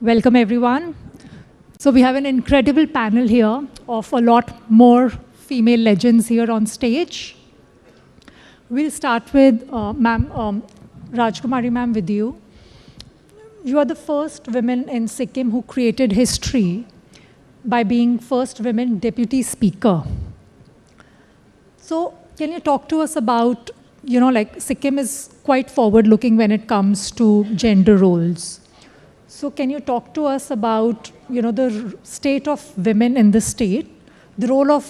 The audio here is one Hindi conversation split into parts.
Welcome, everyone. So we have an incredible panel here of a lot more female legends here on stage. We'll start with Rajkumari ma'am, with you. You are the first women in Sikkim who created history by being first women deputy speaker. So can you talk to us about, Sikkim is quite forward-looking when it comes to gender roles. So can you talk to us about, the state of women in the state, the role of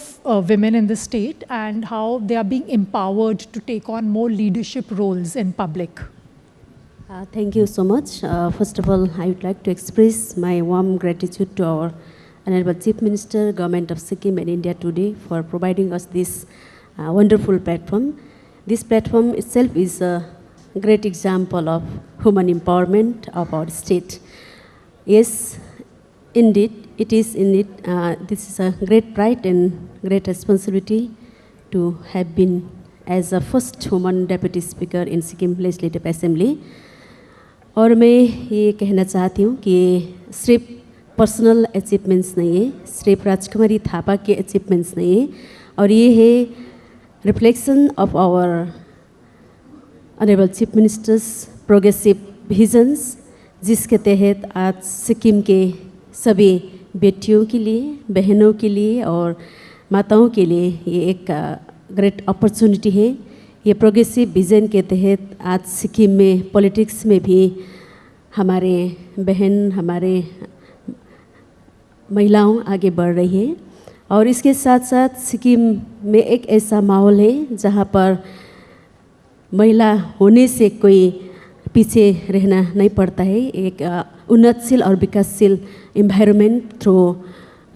women in the state, and how they are being empowered to take on more leadership roles in public? Thank you so much. First of all, I would like to express my warm gratitude to our Honorable Chief Minister, Government of Sikkim and India Today for providing us this wonderful platform. This platform itself is a great example of human empowerment of our state. Yes, indeed, it is indeed. This is a great pride and great responsibility to have been as a first woman deputy speaker in Sikkim Legislative Assembly. और मैं ये कहना चाहती हूँ कि सिर्फ पर्सनल अचीवमेंट्स नहीं है, सिर्फ राजकुमारी थापा के अचीवमेंट्स नहीं है, और ये है reflection of our honourable chief minister's progressive visions, जिसके तहत आज सिक्किम के सभी बेटियों के लिए, बहनों के लिए और माताओं के लिए ये एक ग्रेट अपॉर्चुनिटी है। ये प्रोग्रेसिव विजन के तहत आज सिक्किम में पॉलिटिक्स में भी हमारे बहन, हमारे महिलाओं आगे बढ़ रही है, और इसके साथ साथ सिक्किम में एक ऐसा माहौल है जहाँ पर महिला होने से कोई पीछे रहना नहीं पड़ता है। एक उन्नतशील और विकासशील एनवायरनमेंट थ्रू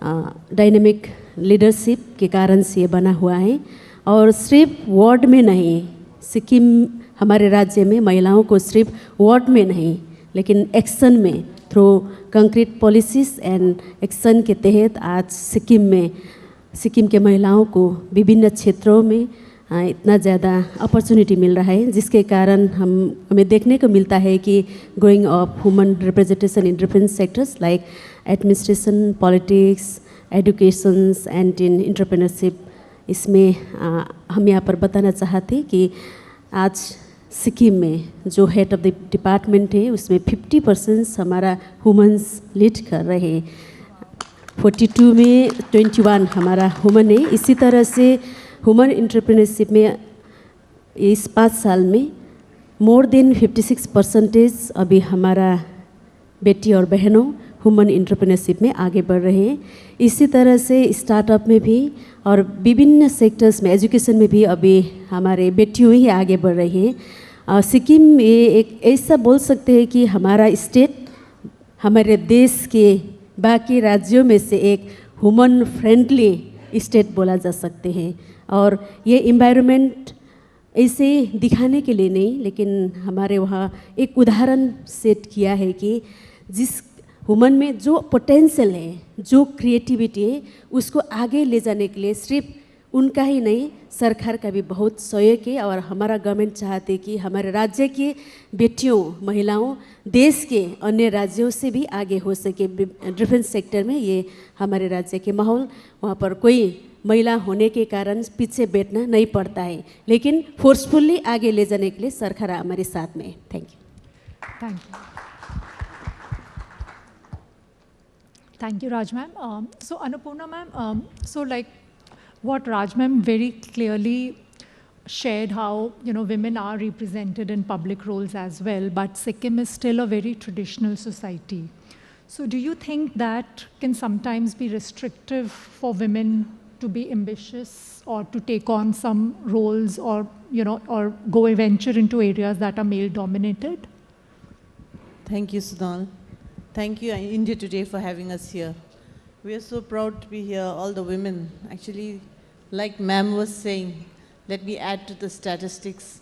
डायनेमिक लीडरशिप के कारण से ये बना हुआ है, और सिर्फ वर्ड में नहीं, सिक्किम हमारे राज्य में महिलाओं को सिर्फ वर्ड में नहीं लेकिन एक्शन में through concrete policies and action के तहत आज सिक्किम के महिलाओं को विभिन्न क्षेत्रों में इतना ज़्यादा अपॉर्चुनिटी मिल रहा है, जिसके कारण हमें देखने को मिलता है कि growing of women representation in different sectors like administration, politics, educations and in entrepreneurship. इसमें हम यहाँ पर बताना चाहते कि आज सिक्किम में जो हेड ऑफ द डिपार्टमेंट है उसमें 50% हमारा वुमेन्स लीड कर रहे हैं, 42 में 21 हमारा वुमेन है। इसी तरह से वुमेन एंटरप्रेन्योरशिप में इस 5 साल में मोर देन 56% अभी हमारा बेटी और बहनों वुमेन एंटरप्रेन्योरशिप में आगे बढ़ रहे हैं। इसी तरह से स्टार्टअप में भी और विभिन्न सेक्टर्स में, एजुकेशन में भी अभी हमारे बेटियों ही आगे बढ़ रही हैं। सिक्किम ये एक ऐसा बोल सकते हैं कि हमारा स्टेट हमारे देश के बाकी राज्यों में से एक वुमेन फ्रेंडली स्टेट बोला जा सकते हैं, और ये एनवायरनमेंट ऐसे दिखाने के लिए नहीं, लेकिन हमारे वहाँ एक उदाहरण सेट किया है कि जिस वुमन में जो पोटेंशियल है, जो क्रिएटिविटी है, उसको आगे ले जाने के लिए सिर्फ उनका ही नहीं, सरकार का भी बहुत सहयोग है। और हमारा गवर्नमेंट चाहते कि हमारे राज्य की बेटियों, महिलाओं देश के अन्य राज्यों से भी आगे हो सके डिफेंस सेक्टर में। ये हमारे राज्य के माहौल, वहाँ पर कोई महिला होने के कारण पीछे बैठना नहीं पड़ता है, लेकिन फोर्सफुली आगे ले जाने के लिए सरकार हमारे साथ में है। Thank you. Thank you. Thank you, Raj ma'am. So Annapurna ma'am, what Raj ma'am very clearly shared how women are represented in public roles as well, but Sikkim is still a very traditional society. So do you think that can sometimes be restrictive for women to be ambitious or to take on some roles, or or venture into areas that are male dominated? Thank you, Sudhal. Thank you, India Today, for having us here. We are so proud to be here, all the women. Actually, like ma'am was saying, let me add to the statistics.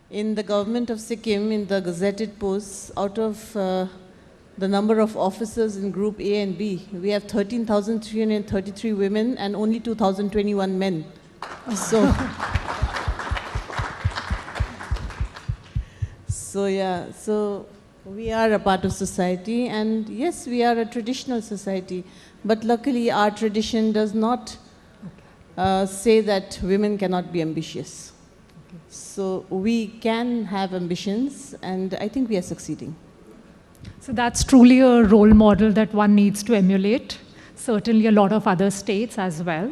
In the government of Sikkim, in the gazetted posts, out of the number of officers in Group A and B, we have 13,333 women and only 2,021 men. So yeah, so We are a part of society, and yes, we are a traditional society. But luckily, our tradition does not say that women cannot be ambitious. So we can have ambitions, and I think we are succeeding. So that's truly a role model that one needs to emulate. Certainly a lot of other states as well.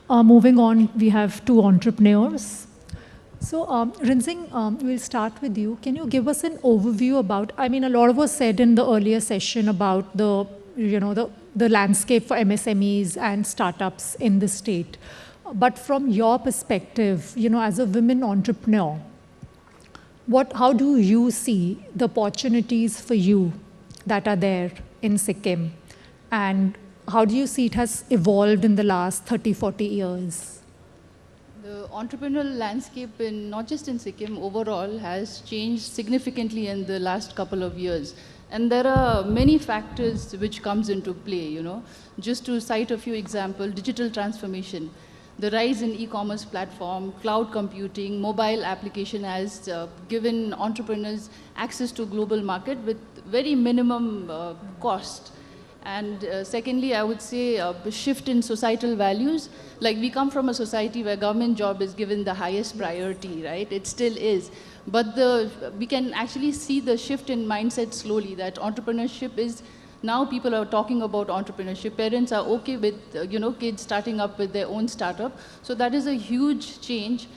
Moving on, we have two entrepreneurs. So, Rinzing, we'll start with you. Can you give us an overview about, I mean, a lot was said in the earlier session about the, the landscape for MSMEs and startups in the state. But from your perspective, as a women entrepreneur, how do you see the opportunities for you that are there in Sikkim? And how do you see it has evolved in the last 30, 40 years? The entrepreneurial landscape, not just in Sikkim, overall has changed significantly in the last couple of years. And there are many factors which comes into play, Just to cite a few examples, digital transformation, the rise in e-commerce platform, cloud computing, mobile application has given entrepreneurs access to global market with very minimum cost. And secondly, I would say a shift in societal values. Like we come from a society where government job is given the highest priority, right? It still is. But we can actually see the shift in mindset slowly, that entrepreneurship is, now people are talking about entrepreneurship. Parents are okay with, kids starting up with their own startup. So that is a huge change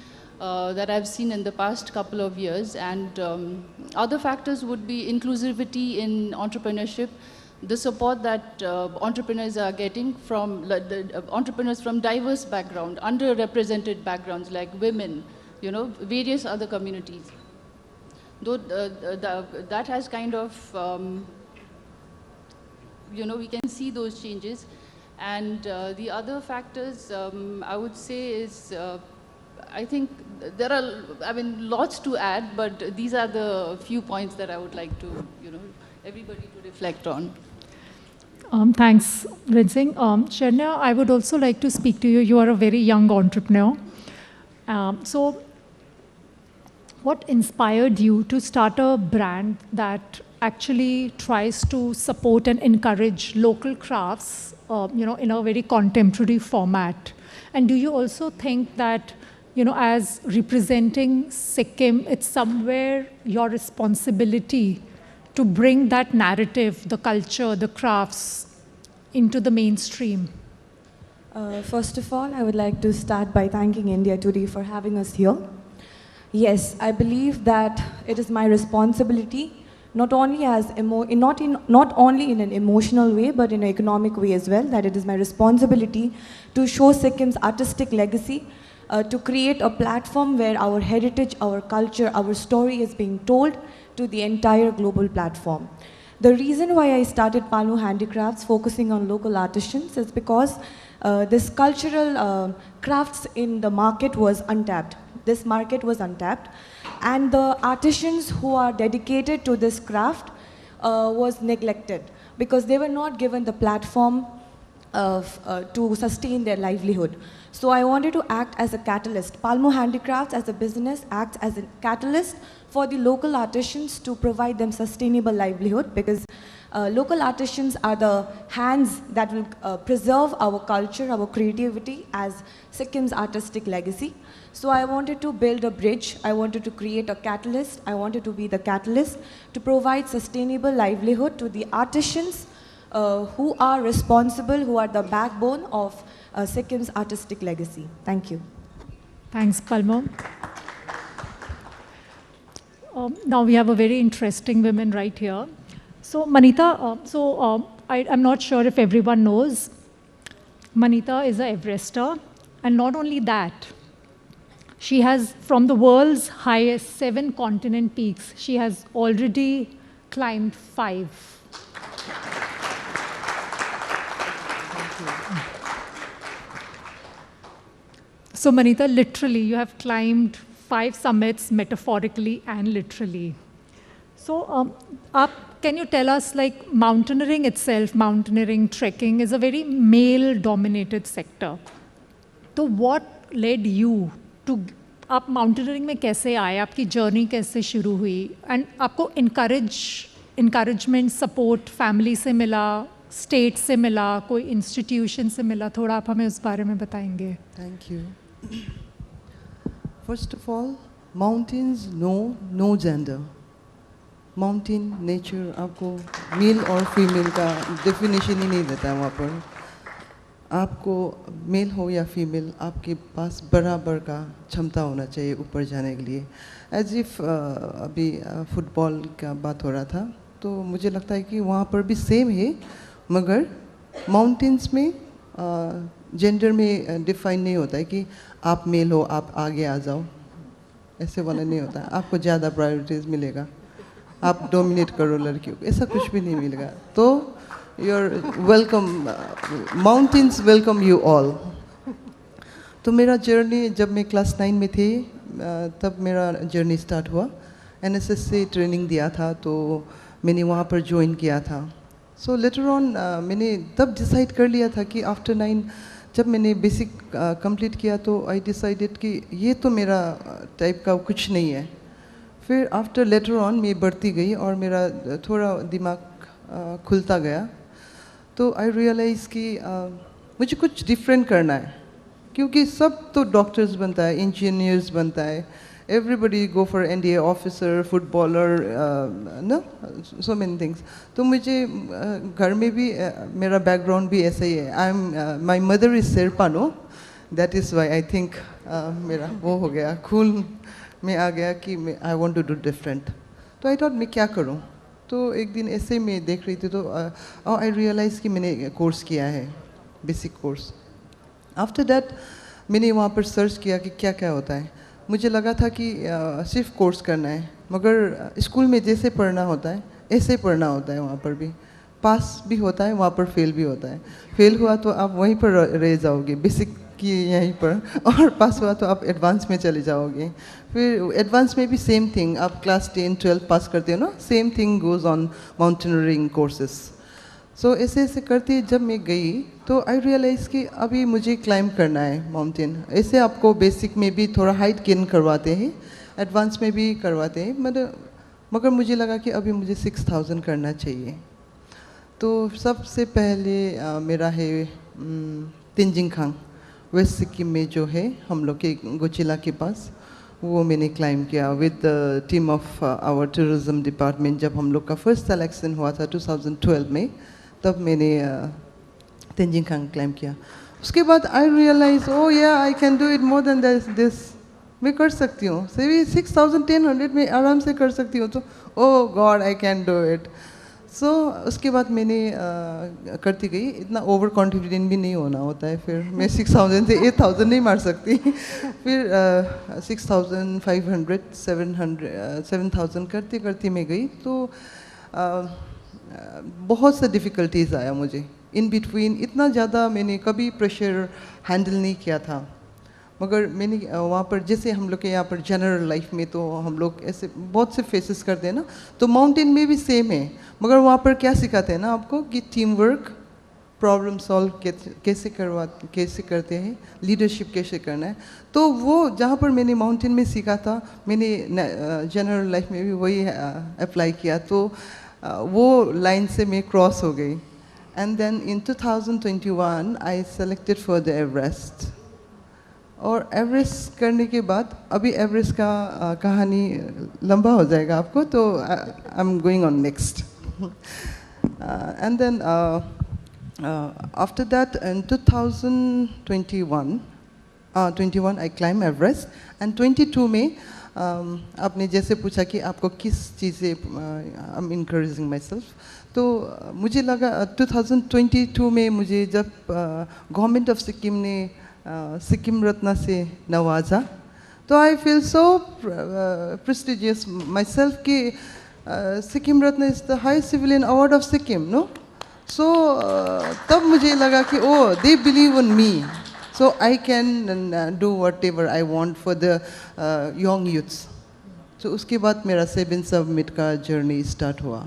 that I've seen in the past couple of years. And other factors would be inclusivity in entrepreneurship, the support that entrepreneurs are getting from entrepreneurs from diverse backgrounds, underrepresented backgrounds like women, various other communities. Though that has kind of, we can see those changes. And the other factors I would say is, I think there are, lots to add, but these are the few points that I would like to, everybody to reflect on. Thanks, Rinzing. Sharnya, I would also like to speak to you. You are a very young entrepreneur. So what inspired you to start a brand that actually tries to support and encourage local crafts, in a very contemporary format? And do you also think that, as representing Sikkim, it's somewhere your responsibility to bring that narrative, the culture, the crafts into the mainstream? First of all, I would like to start by thanking India Today for having us here. Yes, I believe that it is my responsibility, not only in an emotional way, but in an economic way as well, that it is my responsibility to show Sikkim's artistic legacy, to create a platform where our heritage, our culture, our story is being told to the entire global platform. The reason why I started Palmu Handicrafts focusing on local artisans is because this cultural crafts in the market was untapped. This market was untapped, and the artisans who are dedicated to this craft was neglected because they were not given the platform to sustain their livelihood. So I wanted to act as a catalyst. Palmu Handicrafts as a business acts as a catalyst for the local artisans to provide them sustainable livelihood, because local artisans are the hands that will preserve our culture, our creativity as Sikkim's artistic legacy. So I wanted to build a bridge, I wanted to create a catalyst, I wanted to be the catalyst to provide sustainable livelihood to the artisans who are responsible, who are the backbone of Sikkim's artistic legacy. Thank you. Thanks, Palmu. Now we have a very interesting woman right here. So Manita, I'm not sure if everyone knows, Manita is an Everester, and not only that, she has, from the world's highest 7 continent peaks, she has already climbed 5. So Manita, literally, you have climbed 5 summits, metaphorically and literally. So can you tell us, like, mountaineering itself, mountaineering, trekking, is a very male-dominated sector. So what led you to आप माउंटेनियरिंग में कैसे आए, आपकी जर्नी कैसे शुरू हुई, एंड आपको इनकरेजमेंट सपोर्ट फैमिली से मिला, स्टेट से मिला, कोई इंस्टीट्यूशन से मिला, थोड़ा आप हमें उस बारे में बताएंगे? Thank you. First of all, mountains know no gender. Mountain nature आपको मेल और फीमेल का डेफिनेशन ही नहीं देता वहाँ पर. आपको मेल हो या फीमेल, आपके पास बराबर का क्षमता होना चाहिए ऊपर जाने के लिए. एज इफ अभी फुटबॉल का बात हो रहा था, तो मुझे लगता है कि वहाँ पर भी सेम है, मगर माउंटेन्स में जेंडर में डिफाइन नहीं होता है कि आप मेल हो आप आगे आ जाओ, ऐसे वाला नहीं होता है. आपको ज़्यादा प्रायोरिटीज़ मिलेगा, आप डोमिनेट करो लड़कियों को, ऐसा कुछ भी नहीं मिलेगा. तो you're welcome, mountains welcome you all. तो मेरा जर्नी जब मैं क्लास 9 में थी तब मेरा जर्नी स्टार्ट हुआ. एनएसएस से ट्रेनिंग दिया था, तो मैंने वहाँ पर ज्वाइन किया था. सो लेटर ऑन मैंने तब डिसाइड कर लिया था कि आफ्टर 9 जब मैंने बेसिक कंप्लीट किया, तो आई डिसाइडेड कि ये तो मेरा टाइप का कुछ नहीं है. फिर आफ्टर लेटर ऑन मैं बढ़ती गई और मेरा थोड़ा दिमाग खुलता गया. तो आई रियलाइज़ कि मुझे कुछ डिफरेंट करना है, क्योंकि सब तो डॉक्टर्स बनता है, इंजीनियर्स बनता है, everybody go for NDA officer, footballer, ना, सो मेनी थिंग्स. तो मुझे घर में भी मेरा बैकग्राउंड भी ऐसा ही है. I am my mother is Sherpa, no, that is why I think मेरा वो हो गया, खून में आ गया कि I want to do different. तो आई थॉट मैं क्या करूँ. तो एक दिन ऐसे मैं देख रही थी, तो आई रियलाइज़ कि मैंने कोर्स किया है, बेसिक कोर्स. आफ्टर दैट मैंने वहाँ पर सर्च किया कि क्या क्या होता है. मुझे लगा था कि सिर्फ कोर्स करना है, मगर स्कूल में जैसे पढ़ना होता है ऐसे पढ़ना होता है. वहाँ पर भी पास भी होता है, वहाँ पर फेल भी होता है. फेल हुआ तो आप वहीं पर रह जाओगे, बेसिक की यहीं पर, और पास हुआ तो आप एडवांस में चले जाओगे. फिर एडवांस में भी सेम थिंग, आप क्लास 10 12 पास करते हो ना, same thing goes on mountaineering courses. So ऐसे ऐसे करती जब मैं गई, तो आई रियलाइज़ कि अभी मुझे क्लाइंब करना है माउंटेन. ऐसे आपको बेसिक में भी थोड़ा हाइट गेन करवाते हैं, एडवांस में भी करवाते हैं, मगर मुझे लगा कि अभी मुझे 6000 करना चाहिए. तो सबसे पहले मेरा है तेंजिंग खांग, वेस्ट सिक्किम में जो है, हम लोग के गोचिला के पास, वो मैंने क्लाइंब किया with the team of our tourism department. जब हम लोग का फर्स्ट सिलेक्शन हुआ था 2012 में, तब मैंने तेंजिंग खांग क्लाइंब किया. उसके बाद आई रियलाइज, ओ या आई can do it more than this, मैं कर सकती हूँ. 6100 में आराम से कर सकती हूँ. तो oh god, I can do it. So उसके बाद मैंने करती गई. इतना ओवर कॉन्फिडेंट भी नहीं होना होता है. फिर मैं 6000 से 8000 नहीं मार सकती. फिर 6500 7000 करते करते मैं गई. तो बहुत सा डिफ़िकल्टीज़ आया मुझे इन बिटवीन. इतना ज़्यादा मैंने कभी प्रेशर हैंडल नहीं किया था, मगर मैंने वहाँ पर, जैसे हम लोग के यहाँ पर जनरल लाइफ में तो हम लोग ऐसे बहुत से फेसेस करते हैं ना, तो माउंटेन में भी सेम है. मगर वहाँ पर क्या सिखाते हैं ना आपको कि टीम वर्क, प्रॉब्लम सॉल्व कैसे करते हैं, लीडरशिप कैसे करना है. तो वो जहाँ पर मैंने माउंटेन में सीखा था, मैंने जनरल लाइफ में भी वही अप्लाई किया. तो वो लाइन से मैं क्रॉस हो गई. And then in 2021 I selected for the Everest. और एवरेस्ट करने के बाद, अभी एवरेस्ट का कहानी लंबा हो जाएगा आपको, तो I am going on next. And then after that in 2021 I climb Everest. एंड 22 में आपने जैसे पूछा कि आपको किस चीज़ से I am encouraging my self, तो मुझे लगा 2022 में मुझे जब गवर्नमेंट ऑफ सिक्किम ने सिक्किम रत्न से नवाजा, तो I feel so prestigious myself कि Sikkim Ratna is the highest civilian award of Sikkim, no. So तब मुझे लगा कि oh they believe in me, so I can do whatever I want for the young youths. So उसके बाद मेरा 7 Summit का journey start हुआ.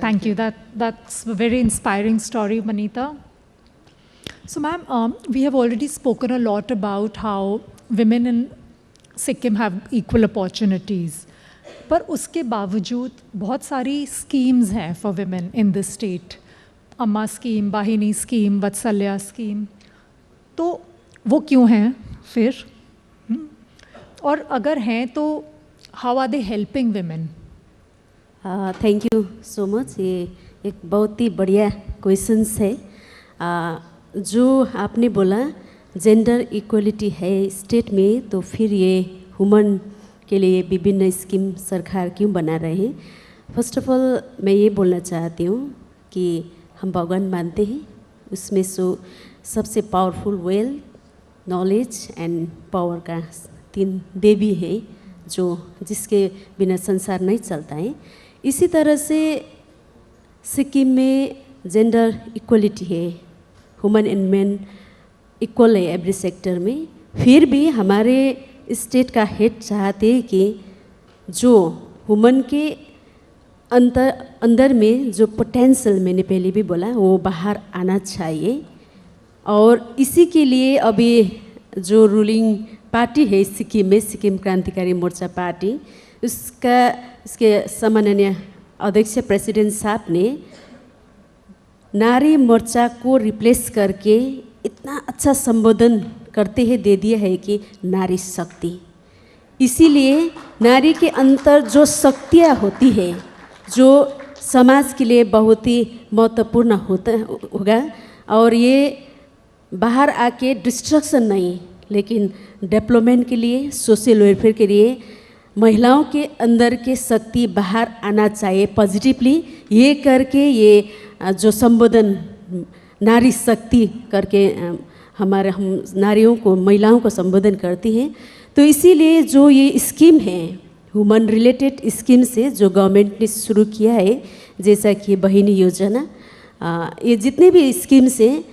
Thank you. That's a very inspiring story, Manita. So, ma'am, we have already spoken a lot about how women in Sikkim have equal opportunities, पर उसके बावजूद बहुत सारी स्कीम्स हैं for women in this state, Amma scheme, Vahini scheme, Vatsalya scheme, तो वो क्यों हैं फिर? और अगर हैं तो how are they helping women? Thank you so much. ये एक बहुत ही बढ़िया क्वेश्चंस है। जो आपने बोला जेंडर इक्वलिटी है स्टेट में, तो फिर ये वुमन के लिए विभिन्न स्कीम सरकार क्यों बना रहे हैं? फर्स्ट ऑफ ऑल मैं ये बोलना चाहती हूँ कि हम भगवान मानते हैं, उसमें सबसे powerful wealth, knowledge and power का 3 देवी है जो जिसके बिना संसार नहीं चलता है। इसी तरह से सिक्किम में जेंडर इक्वलिटी है, वुमेन एंड मेन इक्वल है एवरी सेक्टर में। फिर भी हमारे स्टेट का हेड चाहते हैं कि जो वुमेन के अंदर में जो पोटेंशियल, मैंने पहले भी बोला, वो बाहर आना चाहिए। और इसी के लिए अभी जो रूलिंग पार्टी है सिक्किम में, सिक्किम क्रांतिकारी मोर्चा पार्टी, इसके सम्माननीय अध्यक्ष प्रेसिडेंट साहब ने नारी मोर्चा को रिप्लेस करके इतना अच्छा संबोधन करते हैं दे दिया है कि नारी शक्ति। इसीलिए नारी के अंदर जो शक्तियाँ होती है, जो समाज के लिए बहुत ही महत्वपूर्ण होगा, और ये बाहर आके डिस्ट्रक्शन नहीं, लेकिन डेवलपमेंट के लिए, सोशल वेलफेयर के लिए महिलाओं के अंदर के शक्ति बाहर आना चाहिए पॉजिटिवली। ये करके ये जो संबोधन नारी शक्ति करके हम नारियों को, महिलाओं को संबोधन करती हैं। तो इसीलिए जो ये स्कीम है, वुमन रिलेटेड स्कीम से जो गवर्नमेंट ने शुरू किया है, जैसा कि बहिनी योजना, ये जितने भी स्कीम्स हैं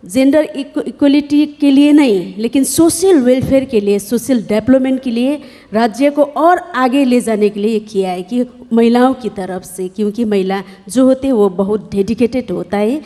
जेंडर इक्वलिटी के लिए नहीं, लेकिन सोशल वेलफेयर के लिए, सोशल डेवलपमेंट के लिए, राज्य को और आगे ले जाने के लिए ये किया है कि महिलाओं की तरफ से, क्योंकि महिला जो होते हैं वो बहुत डेडिकेटेड होता है।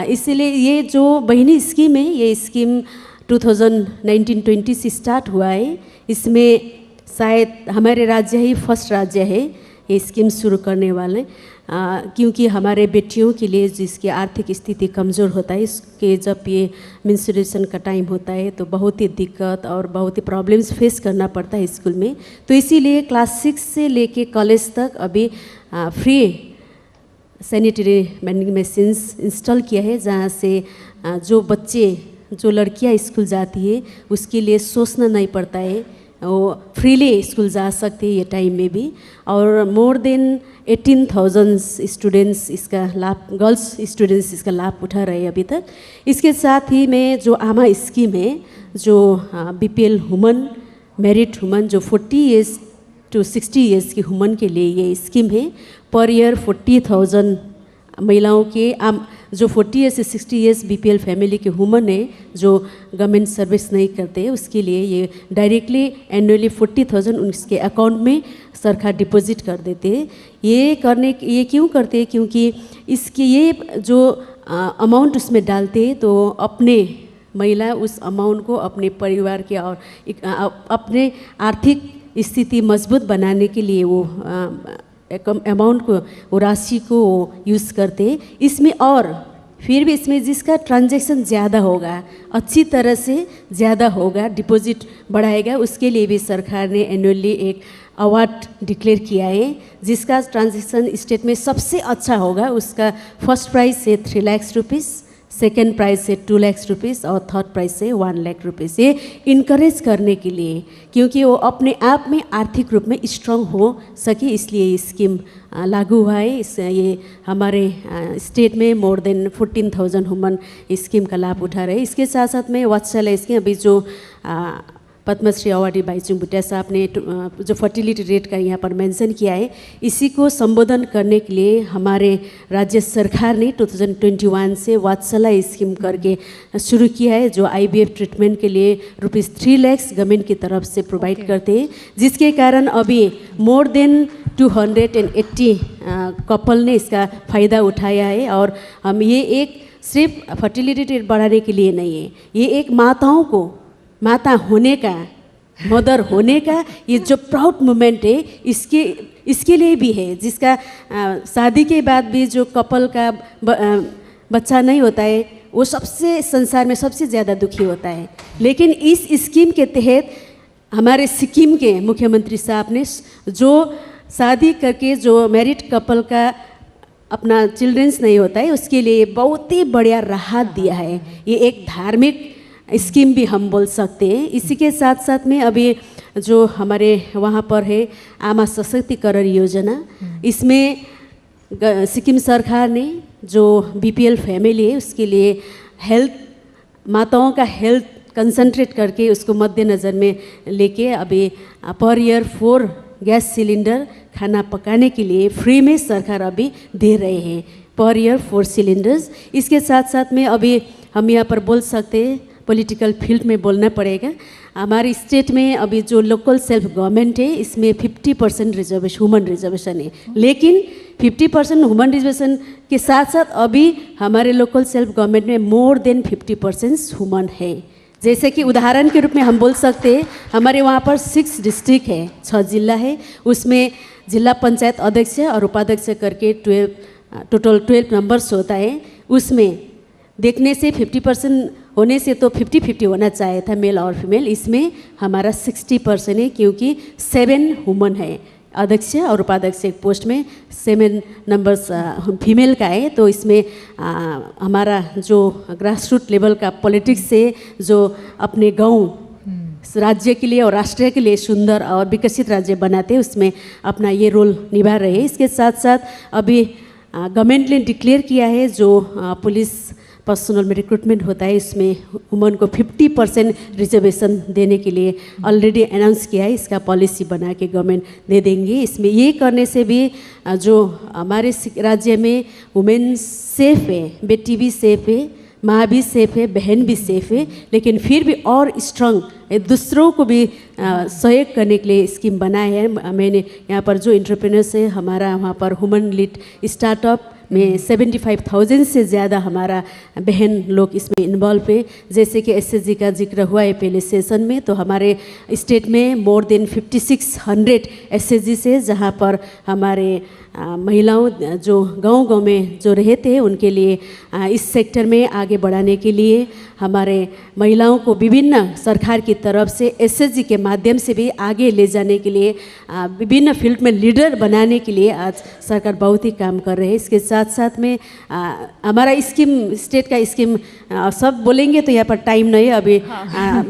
इसलिए ये जो बहिनी स्कीम है, ये स्कीम 2019-20 से स्टार्ट हुआ है। इसमें शायद हमारे राज्य ही फर्स्ट राज्य है ये स्कीम शुरू करने वाले, क्योंकि हमारे बेटियों के लिए जिसकी आर्थिक स्थिति कमज़ोर होता है, इसके जब ये मेंस्ट्रुएशन का टाइम होता है तो बहुत ही दिक्कत और बहुत ही प्रॉब्लम्स फेस करना पड़ता है स्कूल में। तो इसीलिए क्लास 6 से लेके कॉलेज तक अभी free sanitary vending machines install किया है, जहाँ से जो बच्चे, जो लड़कियाँ स्कूल जाती है उसके लिए सोचना नहीं पड़ता है, वो फ्रीली स्कूल जा सकते हैं ये टाइम में भी। और मोर देन 18,000 स्टूडेंट्स इसका लाभ, गर्ल्स स्टूडेंट्स इसका लाभ उठा रहे हैं अभी तक। इसके साथ ही में जो आमा स्कीम है, जो BPL वुमन, मैरिड वुमन, जो 40 ईयर्स टू 60 ईयर्स की वुमन के लिए ये स्कीम है। पर ईयर 40,000 महिलाओं के जो 40 ईयर्स से 60 ईयर्स BPL फैमिली के वुमन है जो गवर्नमेंट सर्विस नहीं करते, उसके लिए ये डायरेक्टली एनुअली 40,000 उनके अकाउंट में सरकार डिपॉजिट कर देते हैं। ये क्यों करते हैं? क्योंकि इसके ये जो अमाउंट उसमें डालते हैं तो अपने महिला उस अमाउंट को अपने परिवार के और अपने आर्थिक स्थिति मजबूत बनाने के लिए वो अमाउंट को, वो राशि को यूज़ करते हैं इसमें। और फिर भी इसमें जिसका ट्रांजैक्शन ज़्यादा होगा, अच्छी तरह से ज़्यादा होगा, डिपॉजिट बढ़ाएगा, उसके लिए भी सरकार ने एनुअली एक अवार्ड डिक्लेयर किया है। जिसका ट्रांजैक्शन स्टेट में सबसे अच्छा होगा उसका फर्स्ट प्राइज़ है 3 लाख रुपीज़, सेकेंड प्राइज़ है 2 लाख रुपीज़ और थर्ड प्राइज़ है 1 लाख रुपीज़। ये इनकरेज करने के लिए, क्योंकि वो अपने आप में आर्थिक रूप में स्ट्रांग हो सके, इसलिए ये स्कीम लागू हुआ है। ये हमारे स्टेट में मोर देन 14,000 वुमन इस स्कीम का लाभ उठा रहे हैं। इसके साथ साथ में वत्सल्या स्कीम, अभी जो पद्मश्री अवार्डी बाईचुंग भुटिया साहब ने जो फर्टिलिटी रेट का यहाँ पर मेंशन किया है, इसी को संबोधन करने के लिए हमारे राज्य सरकार ने 2021 से वत्सल्या स्कीम करके शुरू किया है, जो IVF ट्रीटमेंट के लिए ₹3 लाख गवर्नमेंट की तरफ से प्रोवाइड करते हैं, जिसके कारण अभी मोर देन 280 कपल ने इसका फ़ायदा उठाया है। और हम ये एक सिर्फ फर्टिलिटी रेट बढ़ाने के लिए नहीं है, ये एक माताओं को, माता होने का मदर होने का ये जो प्राउड मोमेंट है इसके लिए भी है, जिसका शादी के बाद भी जो कपल का बच्चा नहीं होता है वो सबसे संसार में सबसे ज़्यादा दुखी होता है। लेकिन इस स्कीम के तहत हमारे सिक्किम के मुख्यमंत्री साहब ने जो शादी करके जो मैरिड कपल का अपना चिल्ड्रंस नहीं होता है उसके लिए बहुत ही बढ़िया राहत दिया है। ये एक धार्मिक स्कीम भी हम बोल सकते हैं। इसी के साथ साथ में अभी जो हमारे वहाँ पर है आमा सशक्तिकरण योजना, इसमें सिक्किम सरकार ने जो बीपीएल फैमिली है उसके लिए हेल्थ, माताओं का हेल्थ कंसंट्रेट करके उसको मद्देनज़र में लेके अभी पर ईयर 4 गैस सिलेंडर खाना पकाने के लिए फ्री में सरकार अभी दे रहे हैं, पर ईयर 4 सिलेंडर्स। इसके साथ साथ में अभी हम यहाँ पर बोल सकते हैं, पॉलिटिकल फील्ड में बोलना पड़ेगा, हमारे स्टेट में अभी जो लोकल सेल्फ गवर्नमेंट है इसमें 50% रिजर्वेशन, ह्यूमन रिजर्वेशन है। लेकिन 50% ह्यूमन रिजर्वेशन के साथ साथ अभी हमारे लोकल सेल्फ गवर्नमेंट में मोर देन 50% ह्यूमन है। जैसे कि उदाहरण के रूप में हम बोल सकते हैं, हमारे वहाँ पर 6 डिस्ट्रिक्ट है, 6 जिला है, उसमें जिला पंचायत अध्यक्ष और उपाध्यक्ष करके टोटल 12 नंबर्स होता है। उसमें देखने से 50% होने से तो 50-50 होना चाहिए था मेल और फीमेल, इसमें हमारा 60% है क्योंकि 7 वुमन है, अध्यक्ष और उपाध्यक्ष एक पोस्ट में 7 नंबर्स फीमेल का है। तो इसमें हमारा जो ग्रास रूट लेवल का पॉलिटिक्स से जो अपने गांव राज्य के लिए और राष्ट्र के लिए सुंदर और विकसित राज्य बनाते हैं उसमें अपना ये रोल निभा रहे हैं। इसके साथ साथ अभी गवर्नमेंट ने डिक्लेयर किया है जो पुलिस पर्सनल में रिक्रूटमेंट होता है इसमें वुमन को 50% रिजर्वेशन देने के लिए ऑलरेडी अनाउंस किया है। इसका पॉलिसी बना के गवर्नमेंट दे देंगे। इसमें ये करने से भी जो हमारे राज्य में वुमेन सेफ है, बेटी भी सेफ है, माँ भी सेफ है, बहन भी सेफ है, लेकिन फिर भी और स्ट्रॉन्ग दूसरों को भी सहयोग करने के लिए स्कीम बनाए है। मैंने यहाँ पर जो एंटरप्रेन्योर्स है हमारा वहाँ पर वुमन लीड स्टार्टअप में 75,000 से ज़्यादा हमारा बहन लोग इसमें इन्वॉल्व है। जैसे कि एसएसजी का जिक्र हुआ है पहले सेशन में, तो हमारे स्टेट में मोर देन 5600 एसएसजी से, जहाँ पर हमारे महिलाओं जो गांव-गांव में जो रहते हैं उनके लिए इस सेक्टर में आगे बढ़ाने के लिए हमारे महिलाओं को विभिन्न सरकार की तरफ से एसएसजी के माध्यम से भी आगे ले जाने के लिए विभिन्न फील्ड में लीडर बनाने के लिए आज सरकार बहुत ही काम कर रहे हैं। इसके साथ साथ में हमारा स्कीम, स्टेट का स्कीम सब बोलेंगे तो यहाँ पर टाइम नहीं है, अभी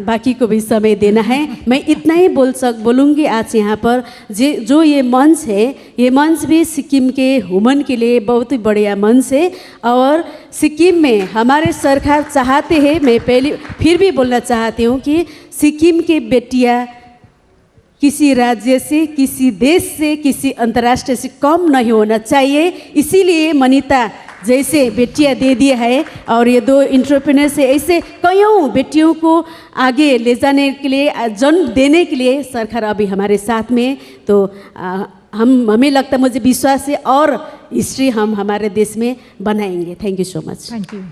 बाकी को भी समय देना है। मैं इतना ही बोलूँगी आज यहाँ पर जो ये मंच है, ये मंच भी सिक्किम के वुमन के लिए बहुत ही बढ़िया मंच है। और सिक्किम में हमारे सरकार चाहते हैं, मैं पहले फिर भी बोलना चाहती हूँ कि सिक्किम की बेटियाँ किसी राज्य से, किसी देश से, किसी अंतर्राष्ट्रीय से कम नहीं होना चाहिए। इसीलिए मनीता जैसे बेटियाँ दे दिया है और ये 2 एंटरप्रेन्योर से ऐसे कईयों बेटियों को आगे ले जाने के लिए, जन्म देने के लिए सरकार अभी हमारे साथ में। तो हमें लगता है, मुझे विश्वास है और हिस्ट्री हम हमारे देश में बनाएंगे। Thank you so much. Thank you.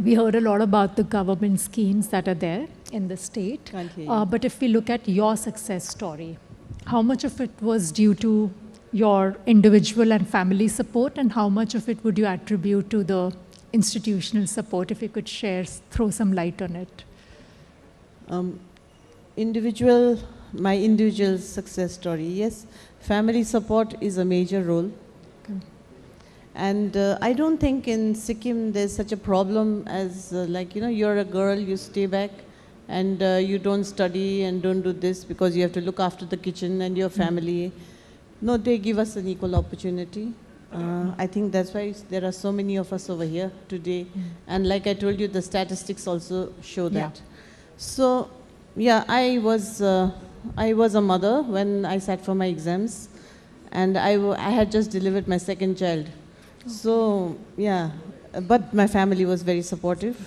We heard a lot about the government schemes that are there in the state. Can't hear you. But if we look at your success story, how much of it was due to your individual and family support, and how much of it would you attribute to the institutional support? If you could share, throw some light on it. My individual success story, yes. Family support is a major role. Okay. And I don't think in Sikkim there's such a problem as like, you're a girl, you stay back and you don't study and don't do this because you have to look after the kitchen and your family. No, they give us an equal opportunity. I think that's why there are so many of us over here today. And like I told you, the statistics also show that. So, yeah, I was a mother when I sat for my exams, and I had just delivered my second child. So, yeah, but my family was very supportive.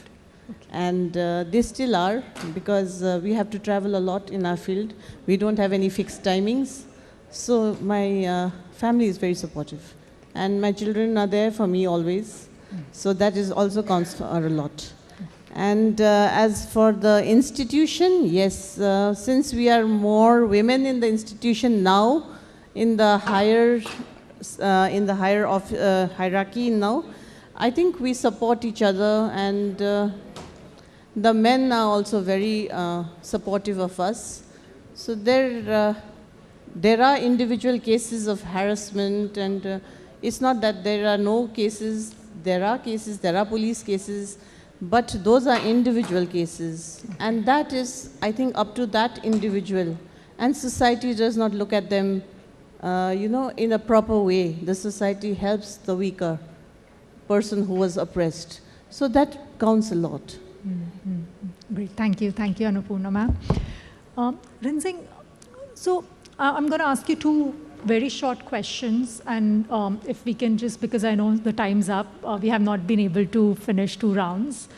And they still are, because we have to travel a lot in our field. We don't have any fixed timings. So my family is very supportive. And my children are there for me always. So that is also counts for a lot. And as for the institution, yes, since we are more women in the institution now, in the higher hierarchy now, I think we support each other, and the men are also very supportive of us. So there are individual cases of harassment, and it's not that there are no cases. There are cases, there are police cases, but those are individual cases. And that is, I think, up to that individual. And society does not look at them, in a proper way. The society helps the weaker person who was oppressed. So that counts a lot. Great, thank you, Annapurna ma'am. Rinzing, so I'm going to ask you two very short questions, and if we can just, because I know the time's up, we have not been able to finish 2 rounds.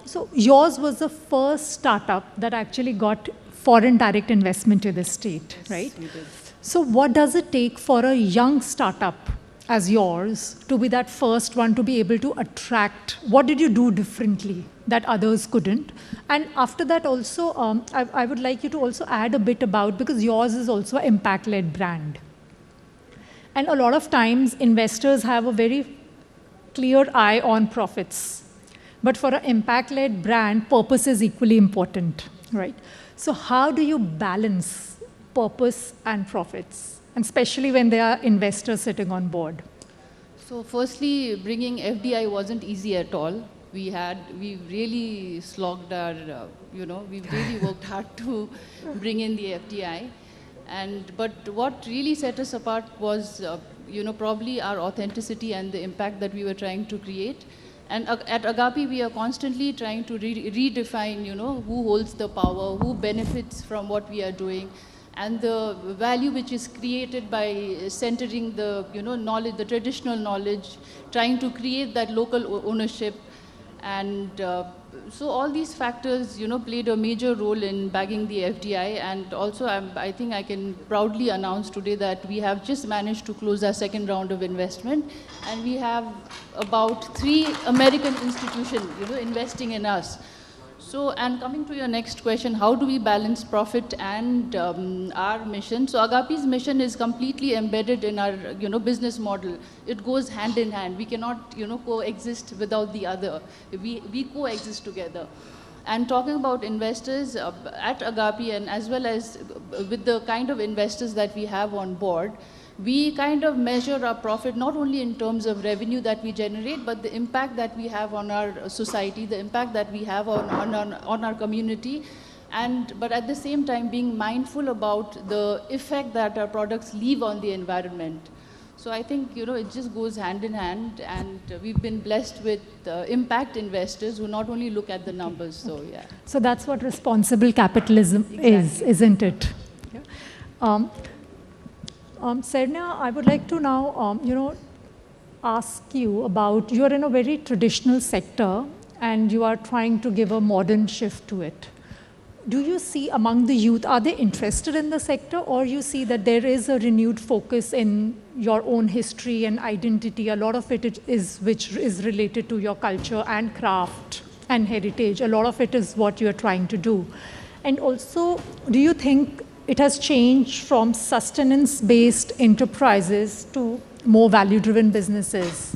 So yours was the first startup that actually got foreign direct investment to the state, right? We did. So what does it take for a young startup as yours to be that first one to be able to attract? What did you do differently that others couldn't? And after that also, I would like you to also add a bit about, because yours is also an impact-led brand. And a lot of times investors have a very clear eye on profits. But for an impact-led brand, purpose is equally important, right? So how do you balance purpose and profits, and especially when there are investors sitting on board? So firstly, bringing FDI wasn't easy at all. We really slogged our, we really worked hard to bring in the FDI. But what really set us apart was, probably our authenticity and the impact that we were trying to create. And at Agapi, we are constantly trying to redefine, who holds the power, who benefits from what we are doing, and the value which is created by centering the, knowledge, the traditional knowledge, trying to create that local ownership. And so all these factors, played a major role in bagging the FDI. And also, I think I can proudly announce today that we have just managed to close our 2nd round of investment. And we have about 3 American institutions, investing in us. So, and coming to your next question, how do we balance profit and our mission? So Agapi's mission is completely embedded in our, business model. It goes hand in hand. We cannot, coexist without the other. We coexist together. And talking about investors at Agapi, and as well as with the kind of investors that we have on board, we kind of measure our profit not only in terms of revenue that we generate, but the impact that we have on our society, the impact that we have on our community, but at the same time being mindful about the effect that our products leave on the environment. So I think, it just goes hand in hand, and we've been blessed with impact investors who not only look at the numbers, so yeah. So that's what responsible capitalism is, isn't it? Yeah. Serena, I would like to now, ask you about, you're in a very traditional sector and you are trying to give a modern shift to it. Do you see among the youth, are they interested in the sector, or you see that there is a renewed focus in your own history and identity? A lot of it is which is related to your culture and craft and heritage. A lot of it is what you're trying to do. And also, do you think it has changed from sustenance-based enterprises to more value-driven businesses?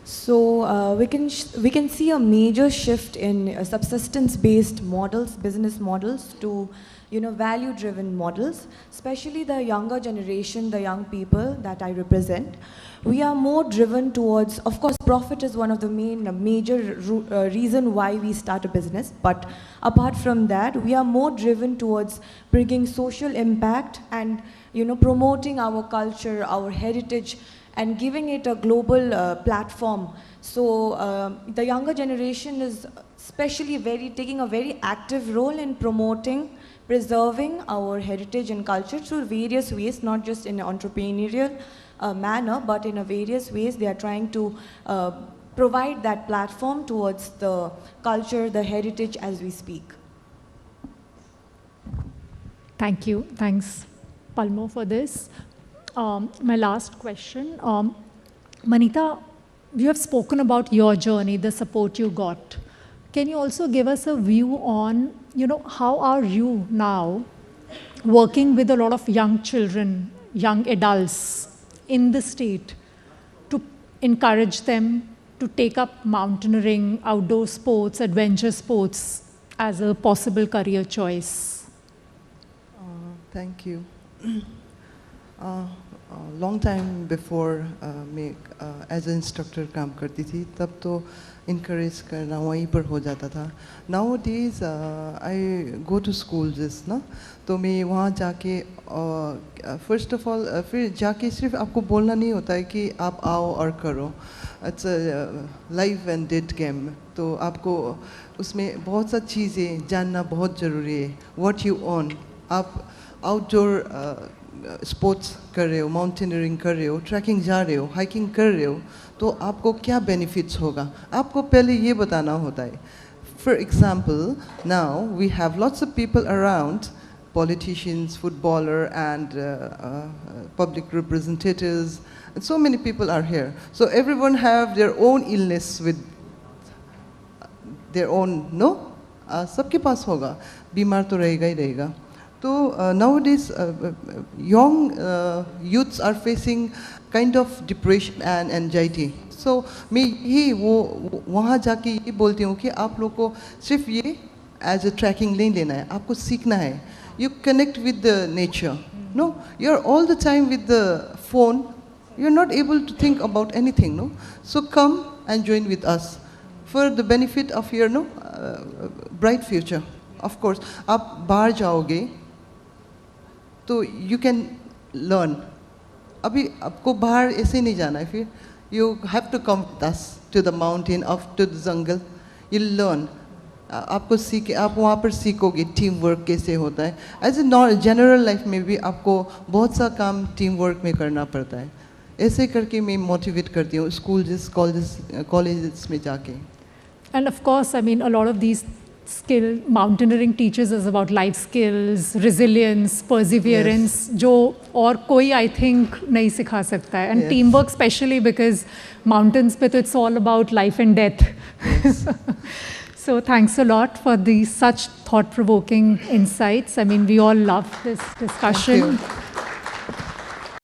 So we can see a major shift in subsistence-based models, business models, to value-driven models, especially the younger generation, the young people that I represent. We are more driven towards, of course, profit is one of the major reason why we start a business. But apart from that, we are more driven towards bringing social impact and promoting our culture, our heritage, and giving it a global platform. So the younger generation is especially taking a very active role in promoting, preserving our heritage and culture through various ways, not just in an entrepreneurial manner, but in various ways they are trying to provide that platform towards the culture, the heritage as we speak. Thank you. Thanks, Palmo, for this. My last question. Manita, you have spoken about your journey, the support you got. can you also give us a view on, how are you now working with a lot of young children, young adults in the state to encourage them to take up mountaineering, outdoor sports, adventure sports as a possible career choice? Thank you. Long time before मैं एज ए इंस्ट्रक्टर काम करती थी, तब तो इनकरेज करना वहीं पर हो जाता था. Nowadays I go to schools ना, तो मैं वहाँ जाके फर्स्ट ऑफ ऑल फिर जाके सिर्फ आपको बोलना नहीं होता है कि आप आओ और करो. It's live and dead game. तो आपको उसमें बहुत सा चीज़ें जानना बहुत ज़रूरी है. व्हाट यू ओन, आप आउटडोर स्पोर्ट्स कर रहे हो, माउंटेनियरिंग कर रहे हो, ट्रैकिंग जा रहे हो, हाइकिंग कर रहे हो, तो आपको क्या बेनिफिट्स होगा, आपको पहले ये बताना होता है. For example, now we have lots of people around, politicians, footballer, and public representatives, and so many people are here. So everyone have their own illness with their own, no? सबके पास होगा, बीमार तो रहेगा ही रहेगा. So nowadays, young youths are facing kind of depression and anxiety. So मैं ही वहाँ जाके ये बोलती हूँ कि आप लोग को सिर्फ ये as a tracking नहीं लेना है, आपको सीखना है. You connect with the nature. No, you're all the time with the phone. You're not able to think about anything. No, so come and join with us for the benefit of your bright future. Of course, आप बाहर जाओगे तो you can learn. अभी आपको बाहर ऐसे नहीं जाना है. फिर you have to come with us to the mountain, to the jungle. You'll learn. आपको आप वहाँ पर सीखोगे टीम वर्क कैसे होता है. एज ए जनरल लाइफ में भी आपको बहुत सा काम टीम वर्क में करना पड़ता है. ऐसे करके मैं मोटिवेट करती हूँ स्कूल्स, कॉलेजेस में जाके. And of course, I mean, a lot of these mountaineering teaches us about life skills, resilience, perseverance, जो और कोई I think नहीं सिखा सकता है. And teamwork especially, because mountains पे तो it's all about life and death. Yes. So thanks a lot for these such thought-provoking insights. I mean, we all love this discussion. Thank you.